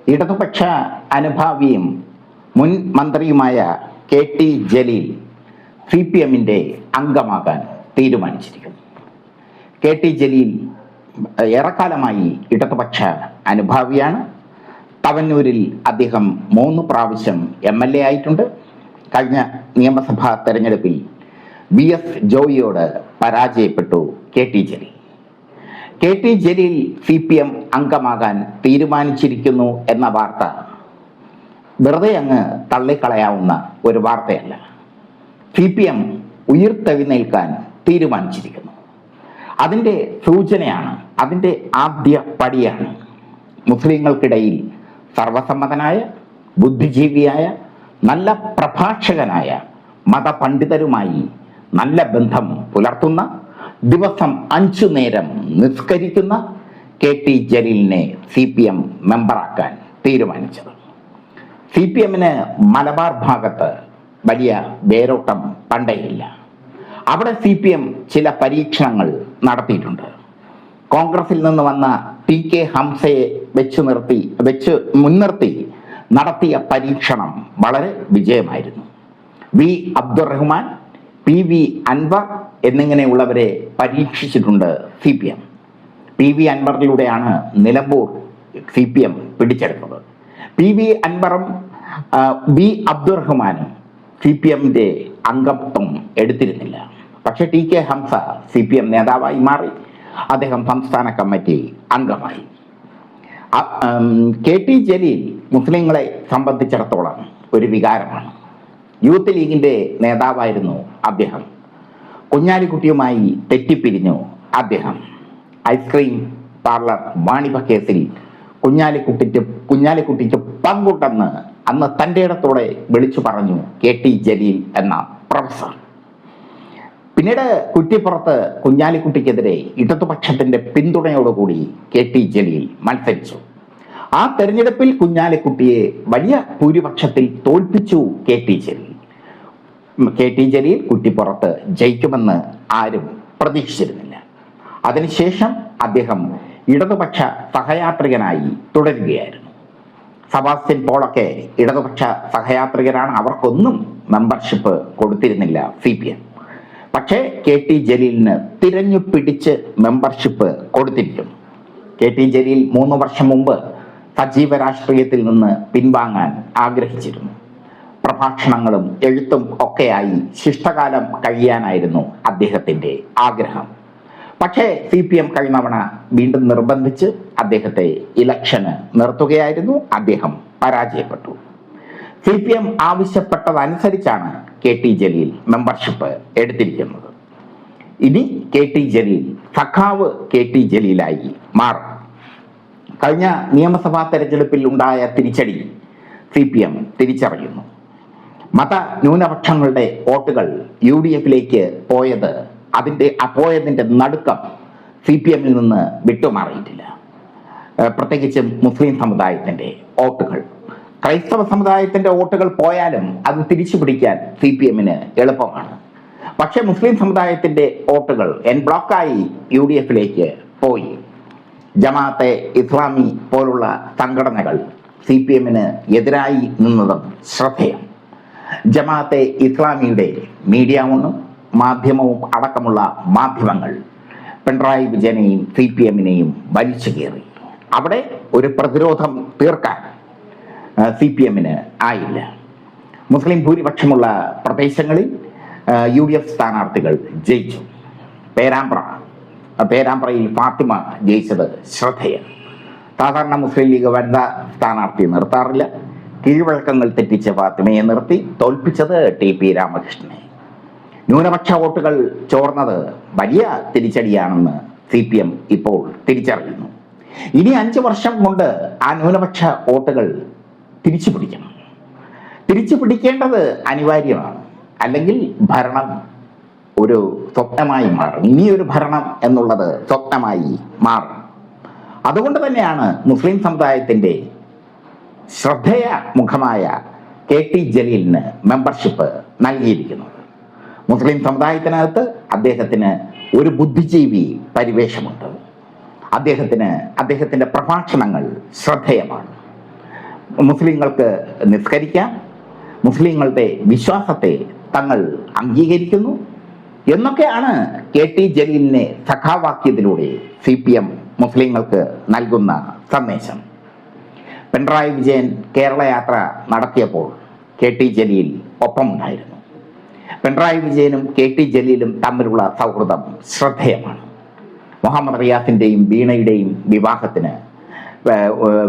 ഇടതുപക്ഷ അനുഭാവിയും മുൻ മന്ത്രിയുമായ KT ജലീൽ CPMന്റെ അംഗമാകാൻ തീരുമാനിച്ചിരിക്കുന്നു. KT ജലീൽ ഏറെക്കാലമായി ഇടതുപക്ഷ അനുഭാവിയാണ്. തവന്നൂരിൽ അദ്ദേഹം 3 പ്രാവശ്യം MLA ആയിട്ടുണ്ട്. കഴിഞ്ഞ നിയമസഭാ തെരഞ്ഞെടുപ്പിൽ VS ജോയിയോട് പരാജയപ്പെട്ടു KT Jaleel. KT Jaleel CPM അംഗമാകാൻ തീരുമാനിച്ചിരിക്കുന്നു എന്ന വാർത്ത വെറുതെ അങ്ങ് തള്ളിക്കളയാവുന്ന ഒരു വാർത്തയല്ല. CPM ഉയിർത്തെഴുന്നേൽക്കാൻ തീരുമാനിച്ചിരിക്കുന്നു. അതിൻ്റെ സൂചനയാണ്, അതിൻ്റെ ആദ്യ പടിയാണ് മുസ്ലിങ്ങൾക്കിടയിൽ സർവസമ്മതനായ, ബുദ്ധിജീവിയായ, നല്ല പ്രഭാഷകനായ, മതപണ്ഡിതരുമായി നല്ല ബന്ധം പുലർത്തുന്ന, ദിവസം 5 നേരം നിസ്കരിക്കുന്ന KT ജലീലിനെ CPM മെമ്പറാക്കാൻ തീരുമാനിച്ചത്. CPMന് മലബാർ ഭാഗത്ത് വലിയ വേരോട്ടം പണ്ടേയില്ല. അവിടെ CPM ചില പരീക്ഷണങ്ങൾ നടത്തിയിട്ടുണ്ട്. കോൺഗ്രസിൽ നിന്ന് വന്ന TK ഹംസയെ മുൻനിർത്തി നടത്തിയ പരീക്ഷണം വളരെ വിജയമായിരുന്നു. V Abdurahman, PV Anwar എന്നിങ്ങനെയുള്ളവരെ പരീക്ഷിച്ചിട്ടുണ്ട് CPM. PV അൻവറിലൂടെയാണ് Nilambur CPM പിടിച്ചെടുത്തത്. PV അൻവറും V അബ്ദുറഹ്മാനും CPMന്റെ അംഗത്വം എടുത്തിരുന്നില്ല. പക്ഷെ TK ഹംസ CPM നേതാവായി മാറി. അദ്ദേഹം സംസ്ഥാന കമ്മിറ്റി അംഗമായി. KT ജലീൽ മുസ്ലിങ്ങളെ സംബന്ധിച്ചിടത്തോളം ഒരു വികാരമാണ്. യൂത്ത് ലീഗിന്റെ നേതാവായിരുന്നു അദ്ദേഹം. കുഞ്ഞാലിക്കുട്ടിയുമായി തെറ്റിപ്പിരിഞ്ഞു അദ്ദേഹം. ഐസ്ക്രീം പാർലർ വാണിഭ കേസിൽ കുഞ്ഞാലിക്കുട്ടിക്ക് പങ്കുണ്ടെന്ന് അന്ന് തൻ്റെ ഇടത്തോടെ വിളിച്ചു പറഞ്ഞു KT ജലീൽ എന്ന പ്രൊഫസർ. പിന്നീട് കുറ്റിപ്പുറത്ത് കുഞ്ഞാലിക്കുട്ടിക്കെതിരെ ഇടതുപക്ഷത്തിന്റെ പിന്തുണയോടുകൂടി KT ജലീൽ മത്സരിച്ചു. ആ തെരഞ്ഞെടുപ്പിൽ കുഞ്ഞാലിക്കുട്ടിയെ വലിയ ഭൂരിപക്ഷത്തിൽ തോൽപ്പിച്ചു KT ജലീൽ. KT ജലീൽ കുറ്റിപ്പുറത്ത് ജയിക്കുമെന്ന് ആരും പ്രതീക്ഷിച്ചിരുന്നില്ല. അതിനുശേഷം അദ്ദേഹം ഇടതുപക്ഷ സഹയാത്രികനായി തുടരുകയായിരുന്നു. സെബാസ്റ്റ്യൻ പോളൊക്കെ ഇടതുപക്ഷ സഹയാത്രികരാണ്. അവർക്കൊന്നും മെമ്പർഷിപ്പ് കൊടുത്തിരുന്നില്ല CPM. പക്ഷേ KT ജലീലിന് തിരഞ്ഞു പിടിച്ച് മെമ്പർഷിപ്പ് കൊടുത്തിരിക്കുന്നു. KT ജലീൽ 3 വർഷം മുമ്പ് സജീവ രാഷ്ട്രീയത്തിൽ നിന്ന് പിൻവാങ്ങാൻ ആഗ്രഹിച്ചിരുന്നു. പ്രഭാഷണങ്ങളും എഴുത്തും ഒക്കെയായി ശിഷ്ടകാലം കഴിയാനായിരുന്നു അദ്ദേഹത്തിൻ്റെ ആഗ്രഹം. പക്ഷേ CPM കഴിഞ്ഞവണ വീണ്ടും നിർബന്ധിച്ച് അദ്ദേഹത്തെ ഇലക്ഷന് നിർത്തുകയായിരുന്നു. അദ്ദേഹം പരാജയപ്പെട്ടു. CPM ആവശ്യപ്പെട്ടതനുസരിച്ചാണ് KT ജലീൽ മെമ്പർഷിപ്പ് എടുത്തിരിക്കുന്നത്. ഇനി KT ജലീൽ സഖാവ് KT ജലീലായി മാറും. കഴിഞ്ഞ നിയമസഭാ തെരഞ്ഞെടുപ്പിൽ ഉണ്ടായ തിരിച്ചടി CPM തിരിച്ചറിയുന്നു. മത ന്യൂനപക്ഷങ്ങളുടെ വോട്ടുകൾ UDFിലേക്ക് പോയതിൻ്റെ നടുക്കം CPMൽ നിന്ന് വിട്ടുമാറിയിട്ടില്ല. പ്രത്യേകിച്ചും മുസ്ലിം സമുദായത്തിൻ്റെ വോട്ടുകൾ. ക്രൈസ്തവ സമുദായത്തിൻ്റെ വോട്ടുകൾ പോയാലും അത് തിരിച്ചു പിടിക്കാൻ CPMന് എളുപ്പമാണ്. പക്ഷേ മുസ്ലിം സമുദായത്തിൻ്റെ വോട്ടുകൾ എൻ ബ്ലോക്കായി UDFിലേക്ക് പോയി. ജമാഅത്തെ ഇസ്ലാമി പോലുള്ള സംഘടനകൾ CPMന് എതിരായി നിന്നതും ശ്രദ്ധേയം. ജമാഅത്തെ ഇസ്ലാമിയുടെ മീഡിയ ഒന്നും മാധ്യമവും അടക്കമുള്ള മാധ്യമങ്ങൾ പിണറായി വിജയനെയും CPMനെയും വലിച്ചു കയറി. അവിടെ ഒരു പ്രതിരോധം തീർക്കാൻ CPMന് ആയില്ല. മുസ്ലിം ഭൂരിപക്ഷമുള്ള പ്രദേശങ്ങളിൽ UDF സ്ഥാനാർത്ഥികൾ ജയിച്ചു. പേരാമ്പ്രയിൽ ഫാത്തിമ ജയിച്ചത് ശ്രദ്ധേയം. സാധാരണ മുസ്ലിം ലീഗ് വനിതാ സ്ഥാനാർത്ഥി നിർത്താറില്ല. കീഴ്വഴക്കങ്ങൾ തെറ്റിച്ച ഫാത്തിമയെ നിർത്തി തോൽപ്പിച്ചത് TP രാമകൃഷ്ണനെ. ന്യൂനപക്ഷ വോട്ടുകൾ ചോർന്നത് വലിയ തിരിച്ചടിയാണെന്ന് CPM ഇപ്പോൾ തിരിച്ചറിയുന്നു. ഇനി 5 വർഷം കൊണ്ട് ആ ന്യൂനപക്ഷ വോട്ടുകൾ തിരിച്ചു പിടിക്കണം. തിരിച്ചു പിടിക്കേണ്ടത് അനിവാര്യമാണ്. അല്ലെങ്കിൽ ഭരണം ഒരു സ്വപ്നമായി മാറും. ഇനിയൊരു ഭരണം എന്നുള്ളത് സ്വപ്നമായി മാറും. അതുകൊണ്ട് തന്നെയാണ് മുസ്ലിം സമുദായത്തിൻ്റെ ശ്രദ്ധേയ മുഖമായ KT ജലീലിന് മെമ്പർഷിപ്പ് നൽകിയിരിക്കുന്നത്. മുസ്ലിം സമുദായത്തിനകത്ത് അദ്ദേഹത്തിന് ഒരു ബുദ്ധിജീവി പരിവേഷമുണ്ട്. അദ്ദേഹത്തിൻ്റെ പ്രഭാഷണങ്ങൾ ശ്രദ്ധേയമാണ്. മുസ്ലിങ്ങൾക്ക് നിസ്കരിക്കാം, മുസ്ലിങ്ങളുടെ വിശ്വാസത്തെ തങ്ങൾ അംഗീകരിക്കുന്നു എന്നൊക്കെയാണ് കെ ടി ജലീലിനെ സഖാവാക്യത്തിലൂടെ CPM മുസ്ലിങ്ങൾക്ക് നൽകുന്ന സന്ദേശം. പിണറായി വിജയൻ കേരള യാത്ര നടത്തിയപ്പോൾ കെ ടി ജലീൽ ഒപ്പമുണ്ടായിരുന്നു. പിണറായി വിജയനും കെ ടി ജലീലും തമ്മിലുള്ള സൗഹൃദം ശ്രദ്ധേയമാണ്. മുഹമ്മദ് റിയാസിൻ്റെയും വീണയുടെയും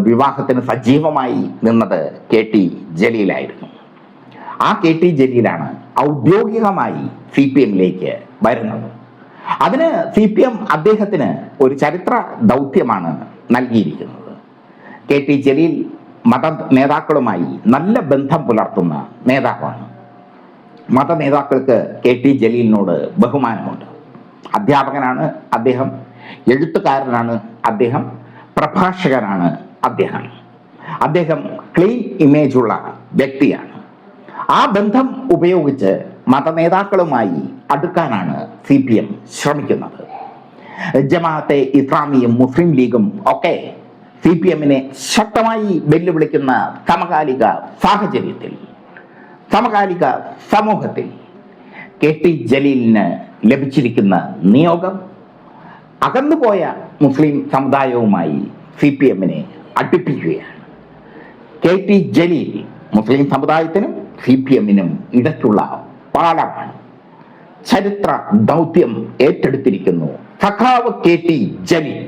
വിവാഹത്തിന് സജീവമായി നിന്നത് കെ ടി ജലീലായിരുന്നു. ആ കെ ടി ജലീലാണ് ഔദ്യോഗികമായി CPMലേക്ക് വരുന്നത്. അതിന് CPM അദ്ദേഹത്തിന് ഒരു ചരിത്ര ദൗത്യമാണ് നൽകിയിരിക്കുന്നത്. കെ ടി ജലീൽ മത നേതാക്കളുമായി നല്ല ബന്ധം പുലർത്തുന്ന നേതാവാണ്. മത നേതാക്കൾക്ക് കെ ടി ജലീലിനോട് ബഹുമാനമുണ്ട്. അധ്യാപകനാണ് അദ്ദേഹം, എഴുത്തുകാരനാണ് അദ്ദേഹം, പ്രഭാഷകനാണ് അദ്ദേഹം ക്ലീൻ ഇമേജുള്ള വ്യക്തിയാണ്. ആ ബന്ധം ഉപയോഗിച്ച് മതനേതാക്കളുമായി അടുക്കാനാണ് CPM ശ്രമിക്കുന്നത്. ജമാഅത്തെ ഇസ്ലാമിയും മുസ്ലിം ലീഗും ഒക്കെ CPMനെ ശക്തമായി വെല്ലുവിളിക്കുന്ന സമകാലിക സാഹചര്യത്തിൽ, സമകാലിക സമൂഹത്തിൽ കെ ടി ജലീലിന് ലഭിച്ചിരിക്കുന്ന നിയോഗം അകന്നുപോയ മുസ്ലിം സമുദായവുമായി CPMനെ അടുപ്പിക്കുകയാണ്. കെ ടി ജലീൽ മുസ്ലിം സമുദായത്തിനും CPMനും ഇടയ്ക്കുള്ള പാലമാണ്. ചരിത്ര ദൗത്യം ഏറ്റെടുത്തിരിക്കുന്നു സഖാവ് കെ ടി ജലീൽ.